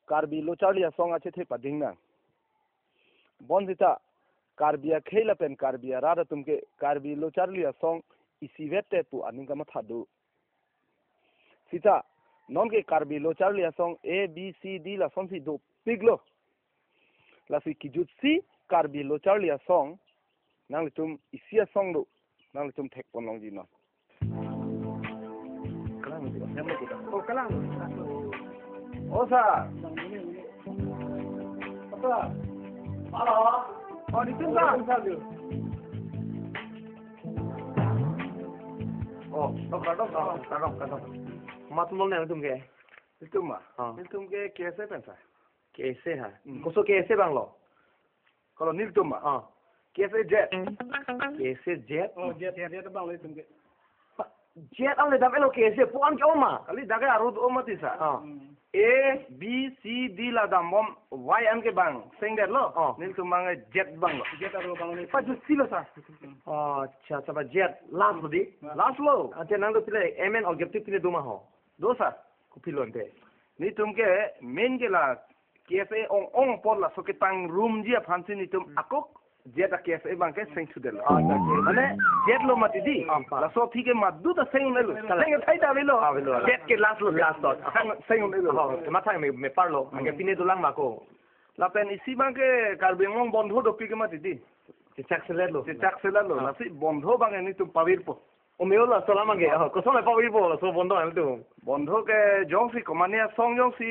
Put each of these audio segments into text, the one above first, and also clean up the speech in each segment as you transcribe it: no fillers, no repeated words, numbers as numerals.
Karbi lo Charlie song ache the pading na. Bon zita Karbia khela pen Karbia rada tumke Karbi lo Charlie song isi vete pu aninga mathadu. Sita non ke Karbi lo Charlie song A B C D la song si do piglo. La si kijutsi Karbi lo Charlie song nang tum isia song do nang tum thek pon long ji no. Kalang di ba? Oh kalang. Osa. Apa? Halo. Oh di sini kan? Oh, kadang. Matulol na tum ke. Itu mah. Itu ke कैसे pensa? कैसे है? Koso कैसे bang lo? Kalau nil tu mah. कैसे jet? कैसे jet? Oh jet ya dia bang itu ke. Jet ang le dam elo कैसे puan ke oma. Kali daga arut oma tisa. A B C D la damom Y M ke bang sengder lo nil tumang jet bang lo jet aro bang ni paju silo sa अच्छा अच्छा jet last lo di अच्छा nang do pile MN objective pile duma ho dosa kupilon te ni tumke main ke la KFA ong por la soketang room dia fancy ni tum akok jet a KFA bang ke seng sudel mane jet lo mati di la so thike madu ta seng ne lo seng thai da lo jet ke last dot seng ne lo ma thang me parlo age pine dulang ma ko la pen isi bang ke karbengong bondho do pi ke mati di chak selet lo la si bondho bang ni tum pawir po o me la sola mange ko so me pawir po la so bondho am tu বন্ধ কে জং সি কমানিয়া সং জং সি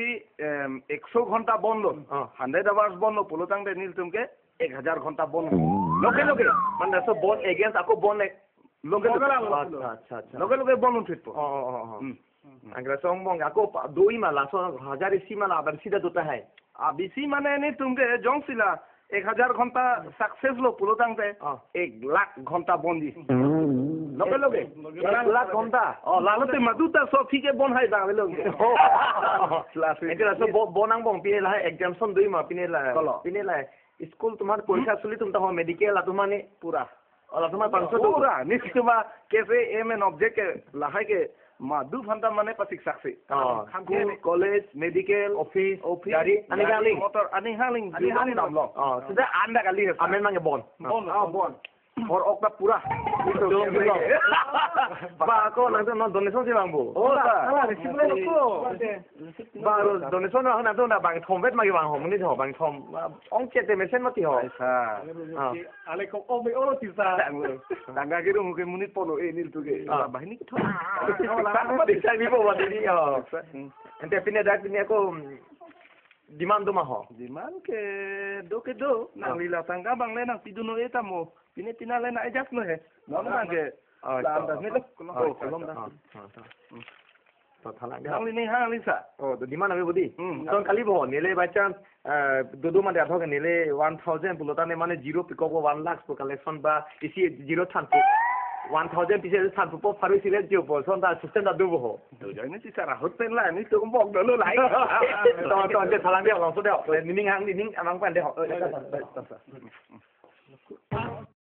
100 ঘন্টা বন্ধ 100 আওয়ার্স বন্ধ পুলতাং দে নীল তুমকে 1000 ঘন্টা বন্ধ লোকে মানে সব বন এগেইনস্ট আকো বন লোকে আচ্ছা লোকে বন উঠিত আংরা সং বং আকো দুই মালা সো 1000 সি মালা আবার সিধা দুটা হয় আবিসি মানে নি তুমকে জং সিলা 1000 ঘন্টা সাকসেস লো পুলতাং দে 1 লাখ ঘন্টা বন্দি লোকে 1 লাখ ঘন্টা লালতে মাদুতা সব ঠিকে বন হাই দাও লোকে এটা সব বনাং বং পিনে লা এক্সামশন দুই মা পিনে লা স্কুল তোমার পরীক্ষা চলি তুমি তো মেডিকেল তোমানে পুরা তোমার 500 পুরা নিশ্চয়ই কেফে এম এন অবজেক্ট লাহাই के मादु फंटा माने पसिक साक्से कॉलेज मेडिकल ऑफिस गाड़ी अनिहालिंग मोटर अनिहालिंग नाम लो सुदा आंदा गाली आमेन मांगे बन और ओकता पूरा ba ko nang no donation si bang bu ala resible ko ba ro donation na na na bang thom vet ma bang hom ni tho bang thom ong chet te mesen ma ti ho sa ale ko o me oro ti sa danga ke ru ke munit polo e nil tu ke bahini ki tho ba de sai bi bo ba di ente pine da pine ko demand ma ho demand ke do nang lila tangga bang le nang piduno eta mo pina le na ajak no he no na ke anda ni lo kolom da to thala nang ni ha lisa to demand abe budi ton kali bo nile bacha dudu ma da thoke nile 1000 pulota ne mane 0 pick up 1 lakh po collection ba isi 0 than 1000 pieces than po faru sile jo po son da system da du bo do ja ni si sara hot pen la ni to bok do lo lai to je thalang de long so de ning hang ning amang pan de